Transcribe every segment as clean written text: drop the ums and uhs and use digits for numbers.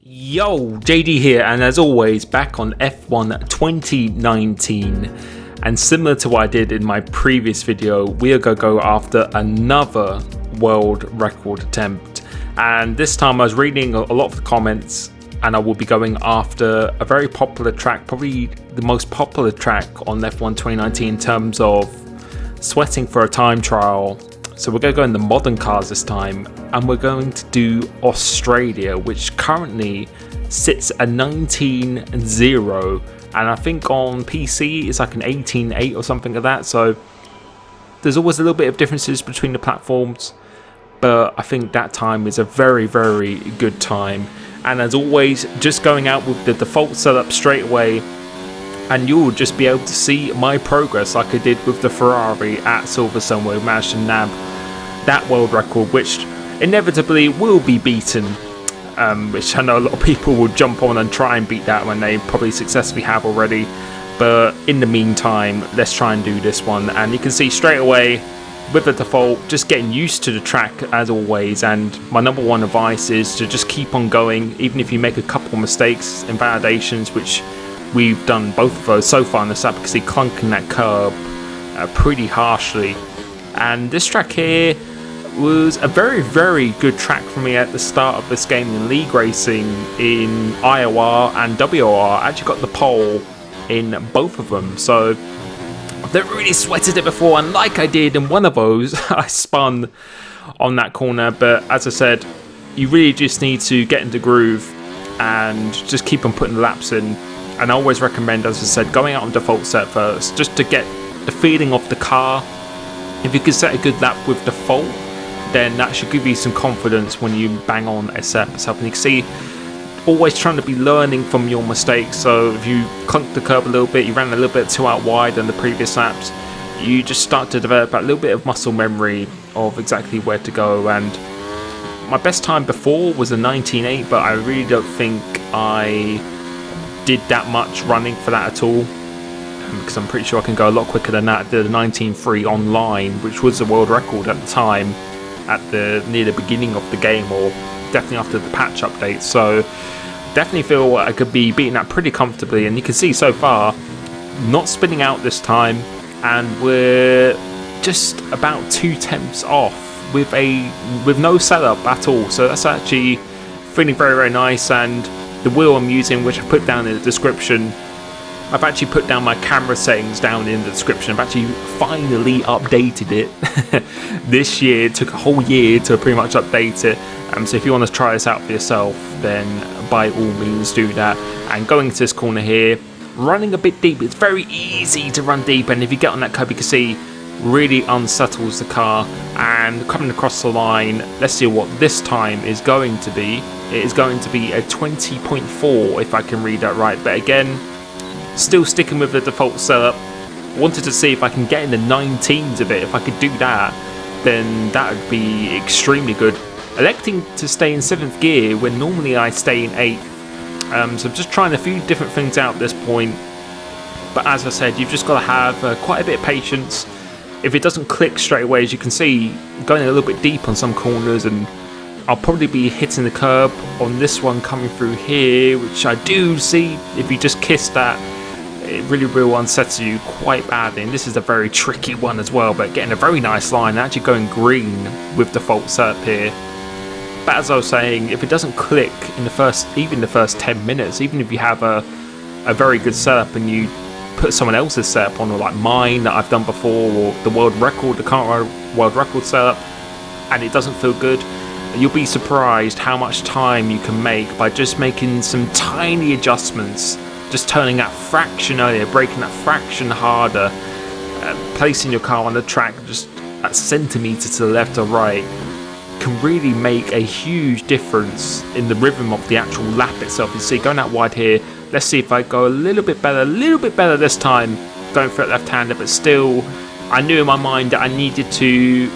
Yo, JD here, and as always, back on F1 2019. And similar to what I did in my previous video, we are going to go after another world record attempt. And this time I was reading a lot of the comments, and I will be going after a very popular track, probably the most popular track on F1 2019 in terms of sweating for a time trial. So we're going to go in the modern cars this time, and we're going to do Australia, which currently sits at 19.0, and I think on PC it's like an 18.8 or something like that. So there's always a little bit of differences between the platforms, but I think that time is a very, very good time. And as always, just going out with the default setup straight away, and you'll just be able to see my progress like I did with the Ferrari at Silverstone, where we managed to nab that world record, which inevitably will be beaten, which I know a lot of people will jump on and try and beat that when they probably successfully have already. But in the meantime, let's try and do this one. And you can see straight away with the default, just getting used to the track as always. And my number one advice is to just keep on going, even if you make a couple mistakes in validations, which we've done both of those so far in this lap, because he's clunking that curb pretty harshly. And this track here was a very, very good track for me at the start of this game in league racing in IOR and WOR. I actually got the pole in both of them, so I've never really sweated it before, and like I did in one of those, I spun on that corner. But as I said, you really just need to get into groove and just keep on putting the laps in. And I always recommend, as I said, going out on default set first, just to get the feeling of the car. If you can set a good lap with default, then that should give you some confidence when you bang on a set itself. And you can see, always trying to be learning from your mistakes. So if you clunked the curb a little bit, you ran a little bit too out wide than the previous laps, you just start to develop a little bit of muscle memory of exactly where to go. And my best time before was a 19.8, but I really don't think I did that much running for that at all, because I'm pretty sure I can go a lot quicker than that. I did a 19.3 online, which was the world record at the time, at near the beginning of the game, or definitely after the patch update. So definitely feel I could be beating that pretty comfortably. And you can see so far, not spinning out this time, and we're just about 2/10 off with no setup at all. So that's actually feeling very, very nice. And the wheel I'm using, which I put down in the description, I've actually put down my camera settings down in the description. I've actually finally updated it this year. It took a whole year to pretty much update it. So if you want to try this out for yourself, then by all means do that. And going to this corner here, running a bit deep. It's very easy to run deep, and if you get on that curb, you can see really unsettles the car. And coming across the line, let's see what this time is going to be. It is going to be a 20.4 if I can read that right. But again, still sticking with the default setup. Wanted to see if I can get in the 19s of it. If I could do that, then that would be extremely good. Electing to stay in 7th gear when normally I stay in 8th. So I'm just trying a few different things out at this point. But as I said, you've just got to have quite a bit of patience. If it doesn't click straight away, as you can see, going a little bit deep on some corners, and I'll probably be hitting the curb on this one coming through here, which I do see. If you just kiss that, it really will unsettle you quite badly. And this is a very tricky one as well, but getting a very nice line, actually going green with default setup here. But as I was saying, if it doesn't click in the first 10 minutes, even if you have a very good setup and you put someone else's setup on, or like mine that I've done before, or the world record, the current world record setup, and it doesn't feel good, you'll be surprised how much time you can make by just making some tiny adjustments, just turning that fraction earlier, braking that fraction harder, placing your car on the track just a centimetre to the left or right, can really make a huge difference in the rhythm of the actual lap itself. You see, going out wide here, let's see if I go a little bit better this time, going for it left-hander. But still, I knew in my mind that I needed to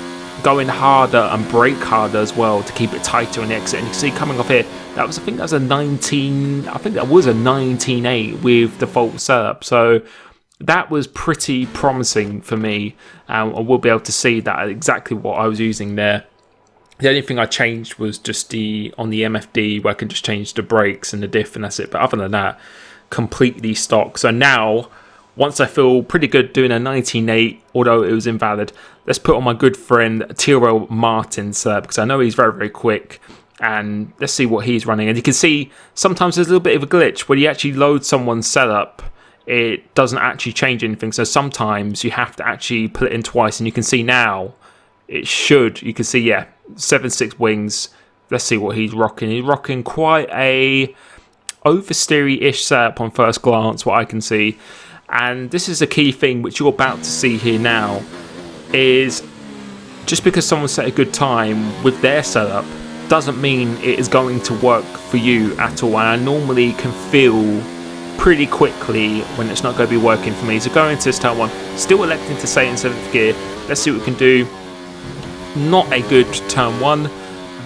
go in harder and brake harder as well to keep it tighter on the exit. And you can see coming off here, I think that was a 19.8 with default setup. So that was pretty promising for me. I will be able to see that exactly what I was using there. The only thing I changed was just on the MFD, where I can just change the brakes and the diff, and that's it. But other than that, completely stock. So now, once I feel pretty good doing a 19.8, although it was invalid, let's put on my good friend Tyrrell Martin, because I know he's very, very quick. And let's see what he's running. And you can see sometimes there's a little bit of a glitch when you actually load someone's setup. It doesn't actually change anything. So sometimes you have to actually put it in twice. And you can see now, you can see, yeah, 7.6 wings. Let's see what he's rocking. He's rocking quite a oversteery-ish setup on first glance, what I can see. And this is a key thing which you're about to see here now, is just because someone set a good time with their setup doesn't mean it is going to work for you at all. And I normally can feel pretty quickly when it's not going to be working for me. So going into this turn one, still electing to stay in 7th gear. Let's see what we can do. Not a good turn one,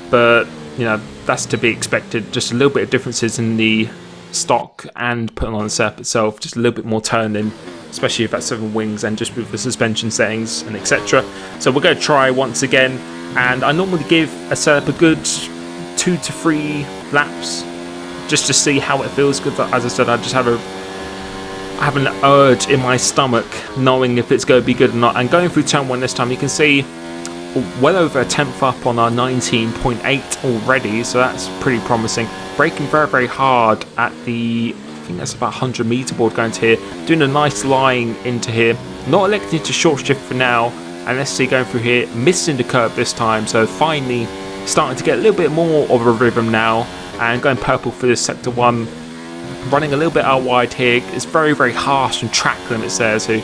but you know, that's to be expected. Just a little bit of differences in the stock and putting on the setup itself, just a little bit more turning, especially if that's 7 wings and just with the suspension settings and etc. So we're going to try once again, and I normally give a setup a good 2 to 3 laps just to see how it feels. Because as I said, I just have an urge in my stomach knowing if it's going to be good or not. And going through turn one this time, you can see well over a 10th up on our 19.8 already, so that's pretty promising. Braking very, very hard at the, I think that's about 100 meter board going to here, doing a nice line into here, not electing to short shift for now. And let's see, going through here, missing the curb this time, so finally starting to get a little bit more of a rhythm now, and going purple for this sector 1, running a little bit out wide here. It's very, very harsh and track limits there, so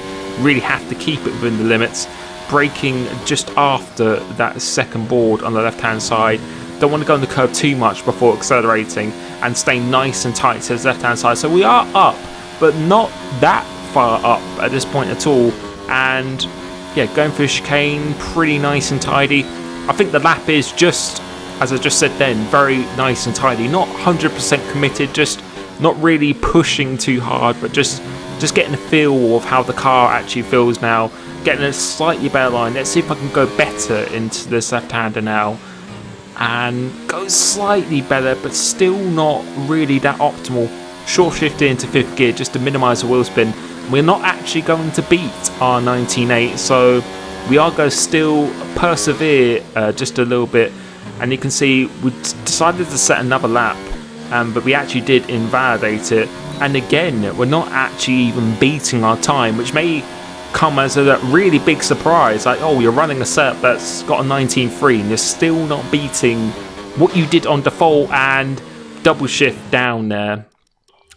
really have to keep it within the limits. Braking just after that second board on the left hand side, don't want to go on the curb too much before accelerating, and staying nice and tight to the left hand side. So we are up, but not that far up at this point at all. And yeah, going through chicane, pretty nice and tidy. I think the lap is just, as I just said then, very nice and tidy. Not 100% committed, just not really pushing too hard, but just getting a feel of how the car actually feels now. Getting a slightly better line. Let's see if I can go better into this left-hander now. And go slightly better, but still not really that optimal. Short shift into 5th gear just to minimise the wheel spin. We're not actually going to beat our 19.8, so we are going to still persevere just a little bit. And you can see we decided to set another lap, but we actually did invalidate it. And again, we're not actually even beating our time, which may come as a really big surprise. Like, oh, you're running a setup that's got a 19.3 and you're still not beating what you did on default, and double shift down there.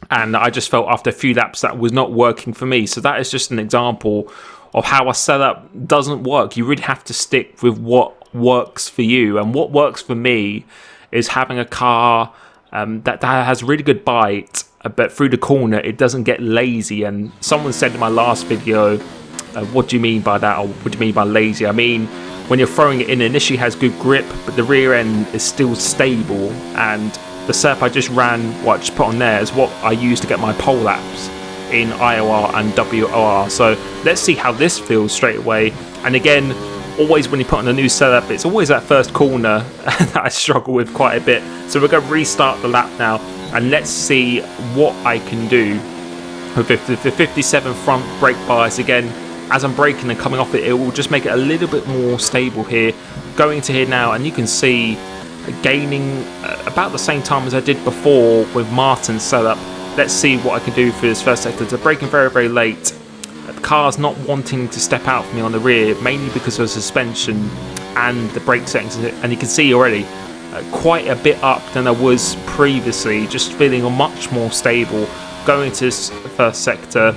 And I just felt after a few laps that was not working for me. So that is just an example of how a setup doesn't work. You really have to stick with what works for you. And what works for me is having a car that has really good bite, but through the corner it doesn't get lazy. And someone said in my last video, what do you mean by that, or what do you mean by lazy? I mean, when you're throwing it in, it initially has good grip, but the rear end is still stable. And the setup I just ran, what I just put on there, is what I use to get my pole laps in IOR and WOR. So let's see how this feels straight away. And again, always when you put on a new setup, it's always that first corner that I struggle with quite a bit. So we're going to restart the lap now, and let's see what I can do with the 57 front brake bias. Again, as I'm braking and coming off it, it will just make it a little bit more stable here. Going to here now, and you can see gaining about the same time as I did before with Martin's setup. Let's see what I can do for this first sector. So braking very, very late. The car's not wanting to step out for me on the rear, mainly because of the suspension and the brake settings. And you can see already quite a bit up than I was previously, just feeling much more stable. Going to this first sector,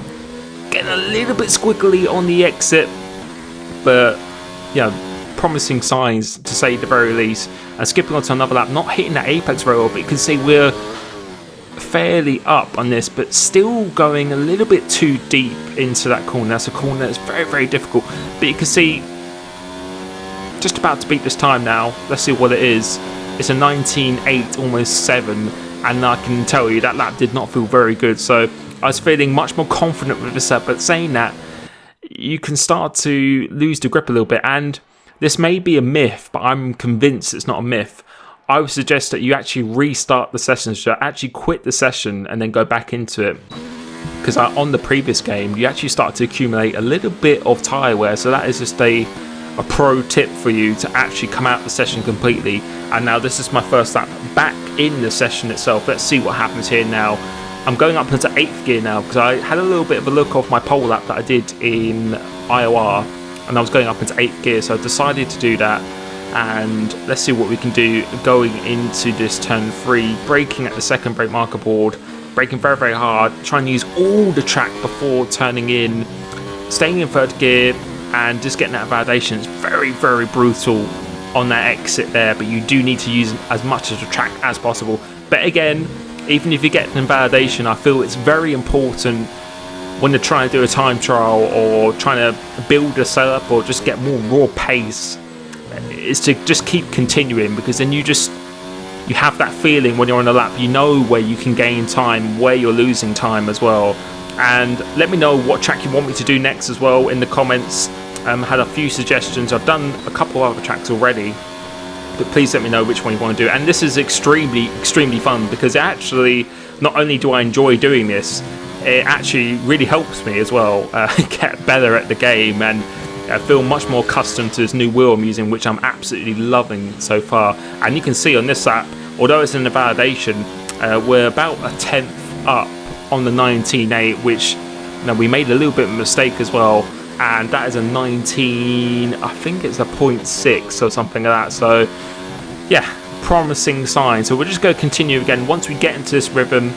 getting a little bit squiggly on the exit, but yeah, promising signs to say the very least. And skipping on to another lap, not hitting that apex very well, but you can see we're fairly up on this, but still going a little bit too deep into that corner. That's a corner that's very, very difficult, but you can see just about to beat this time now. Let's see what it is. It's a 19.8, almost 7, and I can tell you that lap did not feel very good. So I was feeling much more confident with this up, but saying that, you can start to lose the grip a little bit. And this may be a myth, but I'm convinced it's not a myth. I would suggest that you actually restart the session, so actually quit the session and then go back into it. Because on the previous game, you actually start to accumulate a little bit of tyre wear, so that is just a pro tip for you to actually come out the session completely. And now this is my first lap back in the session itself. Let's see what happens here now. I'm going up into 8th gear now because I had a little bit of a look off my pole lap that I did in IOR, and I was going up into 8th gear, so I decided to do that. And let's see what we can do going into this turn 3, braking at the second brake marker board, braking very, very hard, trying to use all the track before turning in, staying in 3rd gear, and just getting that validation. It's very, very brutal on that exit there, but you do need to use as much of the track as possible. But again, even if you get an invalidation, I feel it's very important when you're trying to do a time trial or trying to build a setup or just get more raw pace, is to just keep continuing, because then you have that feeling when you're on a lap, you know where you can gain time, where you're losing time as well. And let me know what track you want me to do next as well in the comments. Had a few suggestions. I've done a couple of other tracks already, but please let me know which one you want to do. And this is extremely fun, because actually not only do I enjoy doing this, it actually really helps me as well get better at the game and feel much more accustomed to this new wheel I'm using, which I'm absolutely loving so far. And you can see on this lap, although it's in the validation, we're about a 10th up on the 19.8, which we made a little bit of a mistake as well, and that is a 19, I think it's a 0.6 or something like that. So yeah, promising sign. So we're just going to continue again once we get into this rhythm.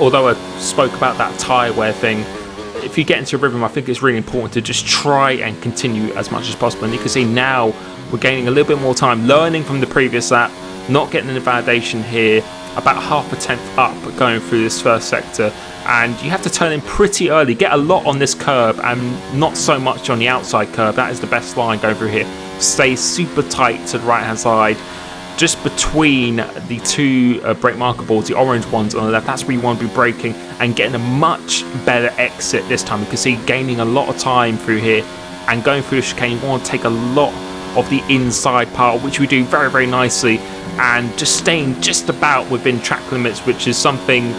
Although I spoke about that tyre wear thing, if you get into a rhythm, I think it's really important to just try and continue as much as possible. And you can see now we're gaining a little bit more time, learning from the previous lap, not getting the validation here, about half a tenth up going through this first sector. And you have to turn in pretty early, get a lot on this curb and not so much on the outside curb. That is the best line going through here. Stay super tight to the right hand side, just between the two brake marker boards, the orange ones on the left. That's where you want to be braking and getting a much better exit this time. You can see gaining a lot of time through here, and going through the chicane, you want to take a lot of the inside part, which we do very, very nicely, and just staying just about within track limits, which is something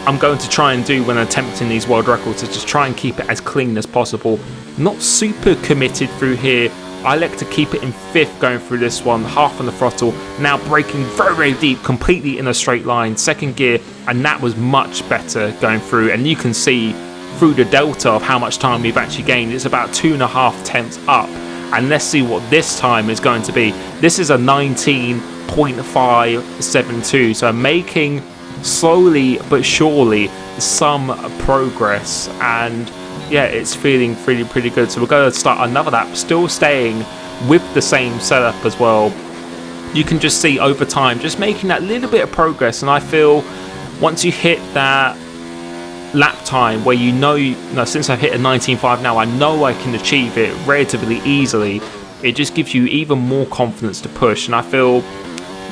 I'm going to try and do when attempting these world records, to just try and keep it as clean as possible. Not super committed through here. I like to keep it in 5th going through this one, half on the throttle, now braking very, very deep, completely in a straight line, 2nd gear, and that was much better going through. And you can see through the delta of how much time we've actually gained. It's about 2.5 tenths up, and let's see what this time is going to be. This is a 19.572, so making slowly but surely some progress, and yeah, it's feeling pretty good. So we're going to start another lap, still staying with the same setup as well. You can just see over time just making that little bit of progress, and I feel once you hit that lap time where you know, since I've hit a 19.5 now, I know I can achieve it relatively easily. It just gives you even more confidence to push. And I feel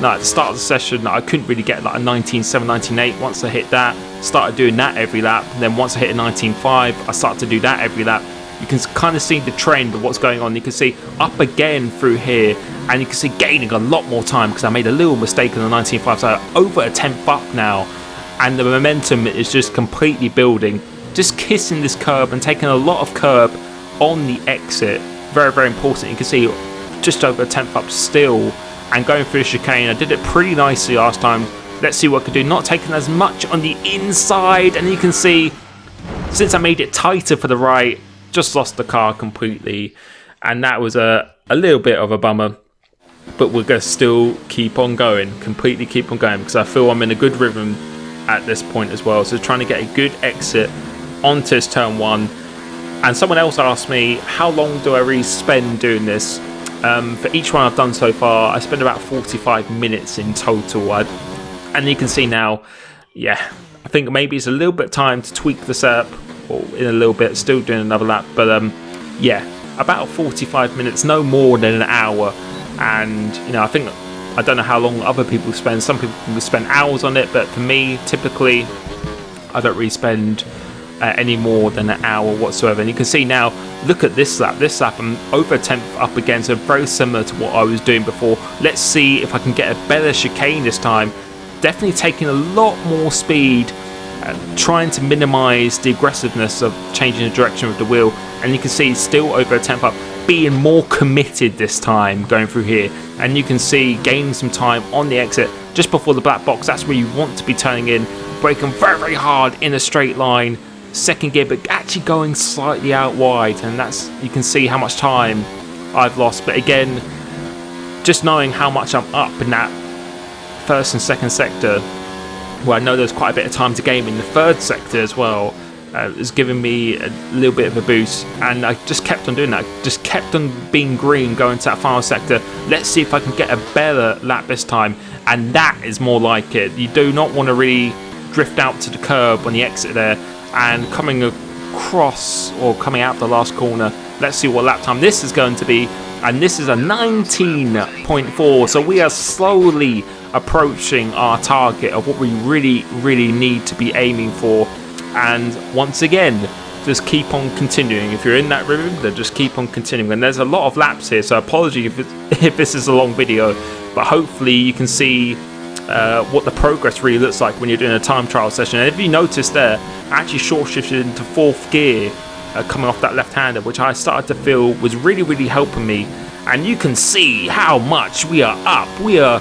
at the start of the session I couldn't really get like a 19.7, 19.8. Once I hit that, started doing that every lap, and then once I hit a 19.5, I started to do that every lap. You can kind of see the trend of what's going on. You can see up again through here, and you can see gaining a lot more time because I made a little mistake in the 19.5, so over a tenth up now, and the momentum is just completely building. Just kissing this curb and taking a lot of curb on the exit. Very, very important. You can see just over a tenth up still, and going through the chicane. I did it pretty nicely last time. Let's see what I can do. Not taking as much on the inside, and you can see since I made it tighter for the right, just lost the car completely, and that was a little bit of a bummer. But we're going to still keep on going, completely keep on going, because I feel I'm in a good rhythm at this point as well. So trying to get a good exit onto this turn 1. And someone else asked me, how long do I really spend doing this? For each one I've done so far, I spend about 45 minutes in total. And you can see now, yeah, I think maybe it's a little bit of time to tweak the setup, or in a little bit, still doing another lap. But yeah, about 45 minutes, no more than an hour. And I think, I don't know how long other people spend. Some people spend hours on it, but for me, typically, I don't really spend any more than an hour whatsoever. And you can see now, look at this lap. This lap I'm over a tenth up again, so very similar to what I was doing before. Let's see if I can get a better chicane this time. Definitely taking a lot more speed, trying to minimize the aggressiveness of changing the direction of the wheel. And you can see still over a tenth up, being more committed this time going through here. And you can see gaining some time on the exit just before the black box. That's where you want to be turning in, braking very, very hard in a straight line, second gear, but actually going slightly out wide. And that's, you can see how much time I've lost. But again, just knowing how much I'm up in that first and second sector, well, I know there's quite a bit of time to gain in the third sector as well, is giving me a little bit of a boost. And I just kept on doing that, just kept on being green going to that final sector. Let's see if I can get a better lap this time, and that is more like it. You do not want to really drift out to the curb on the exit there, and coming across or coming out of the last corner. Let's see what lap time this is going to be, and this is a 19.4, so we are slowly approaching our target of what we really need to be aiming for. And once again, just keep on continuing. If you're in that room, then just keep on continuing. And there's a lot of laps here, so apologies if this is a long video, but hopefully you can see what the progress really looks like when you're doing a time trial session. And if you notice there, I actually short shifted into fourth gear coming off that left-hander, which I started to feel was really helping me. And you can see how much we are up. We are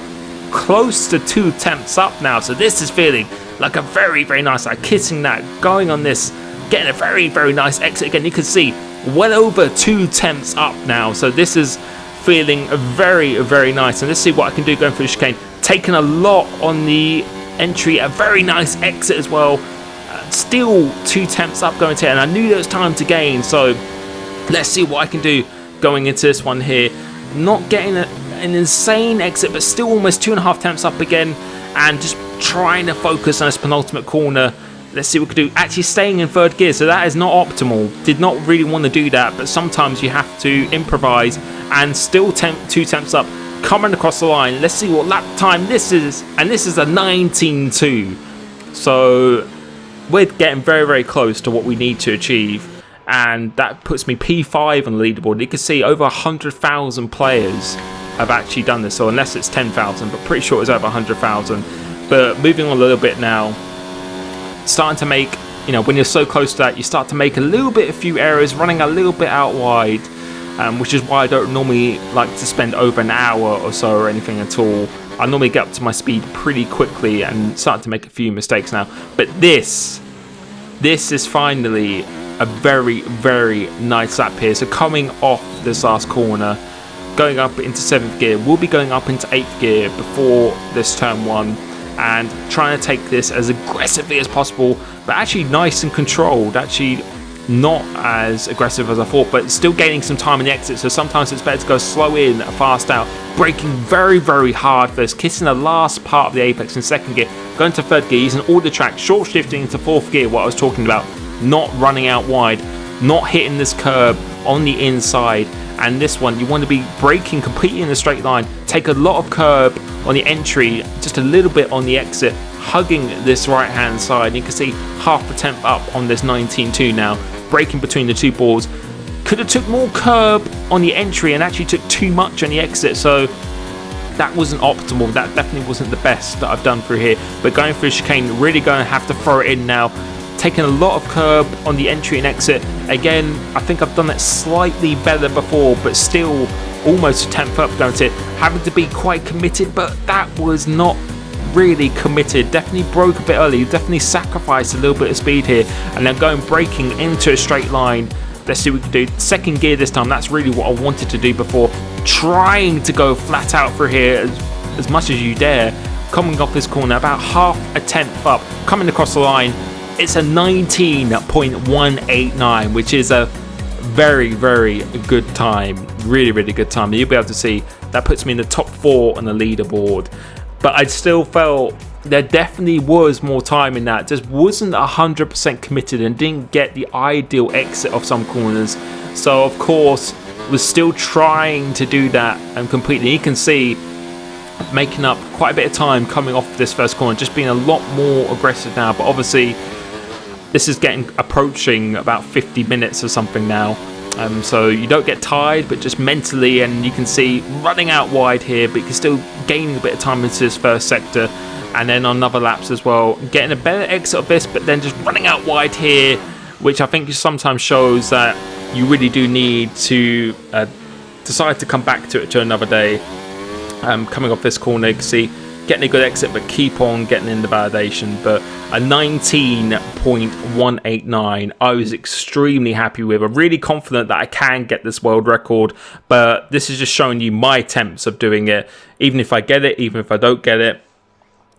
close to 2 tenths up now, so this is feeling like a very nice, like kissing that, going on this, getting a very nice exit again. You can see well over 2 tenths up now, so this is feeling very nice. And let's see what I can do going through the chicane, taking a lot on the entry, a very nice exit as well, still 2 tenths up going to it, and I knew there was time to gain, so let's see what I can do going into this one here. Not getting an insane exit, but still almost 2.5 tenths up again, and just trying to focus on this penultimate corner. Let's see what we can do. Actually staying in third gear, so that is not optimal. Did not really want to do that, but sometimes you have to improvise, and still 2 tenths up, coming across the line. Let's see what lap time this is, and this is a 19.2. So we're getting very close to what we need to achieve, and that puts me P5 on the leaderboard. You can see over 100,000 players have actually done this, so unless it's 10,000, but pretty sure it's over 100,000. But moving on a little bit now, starting to make, you know, when you're so close to that, you start to make a few errors, running a little bit out wide, which is why I don't normally like to spend over an hour or so or anything at all. I normally get up to my speed pretty quickly and start to make a few mistakes now. But this is finally a very nice lap here. So coming off this last corner, going up into 7th gear, we'll be going up into 8th gear before this turn 1, and trying to take this as aggressively as possible, but actually nice and controlled, actually not as aggressive as I thought, but still gaining some time in the exit. So sometimes it's better to go slow in, fast out, braking very hard first, kissing the last part of the apex in 2nd gear, going to 3rd gear, using all the track, short shifting into 4th gear, what I was talking about, not running out wide, not hitting this curb on the inside. And this one, you want to be braking completely in a straight line, take a lot of curb on the entry, just a little bit on the exit, hugging this right hand side. You can see half a tenth up on this 19.2 now, braking between the 2 boards. Could have took more curb on the entry and actually took too much on the exit, so that wasn't optimal. That definitely wasn't the best that I've done through here. But going through chicane, really going to have to throw it in now. Taking a lot of curb on the entry and exit. Again, I think I've done that slightly better before, but still almost a tenth up going to it. Having to be quite committed, but that was not really committed. Definitely broke a bit early. Definitely sacrificed a little bit of speed here. And then going braking into a straight line. Let's see what we can do. 2nd gear this time. That's really what I wanted to do before. Trying to go flat out through here as much as you dare. Coming off this corner, about half a tenth up. Coming across the line. It's a 19.189, which is a very good time. Really good time. You'll be able to see that puts me in the top 4 on the leaderboard. But I still felt there definitely was more time in that. Just wasn't 100% committed and didn't get the ideal exit of some corners. So of course was still trying to do that and completely. You can see making up quite a bit of time coming off this first corner, just being a lot more aggressive now. But obviously this is approaching about 50 minutes or something now. So you don't get tired, but just mentally, and you can see running out wide here, but you can still gain a bit of time into this first sector, and then on another laps as well, getting a better exit of this, but then just running out wide here, which I think sometimes shows that you really do need to decide to come back to it to another day. Coming off this corner, you can see getting a good exit, but keep on getting in the validation. But a 19.189 I was extremely happy with. I'm really confident that I can get this world record, but this is just showing you my attempts of doing it. Even if I get it, even if I don't get it,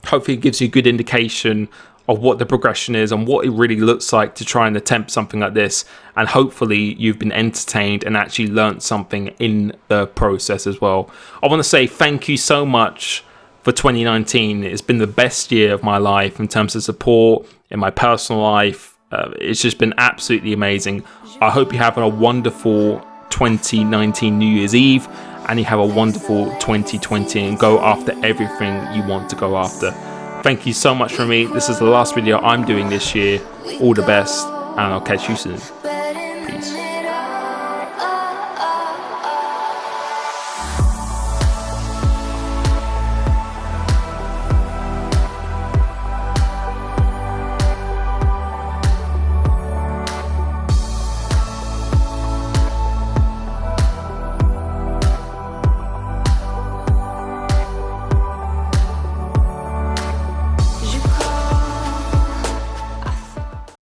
hopefully it gives you a good indication of what the progression is and what it really looks like to try and attempt something like this. And hopefully you've been entertained and actually learnt something in the process as well. I want to say thank you so much for 2019. It's been the best year of my life in terms of support in my personal life. It's just been absolutely amazing. I hope you're having a wonderful 2019 New Year's Eve, and you have a wonderful 2020 and go after everything you want to go after. Thank you so much for me. This is the last video I'm doing this year. All the best, and I'll catch you soon.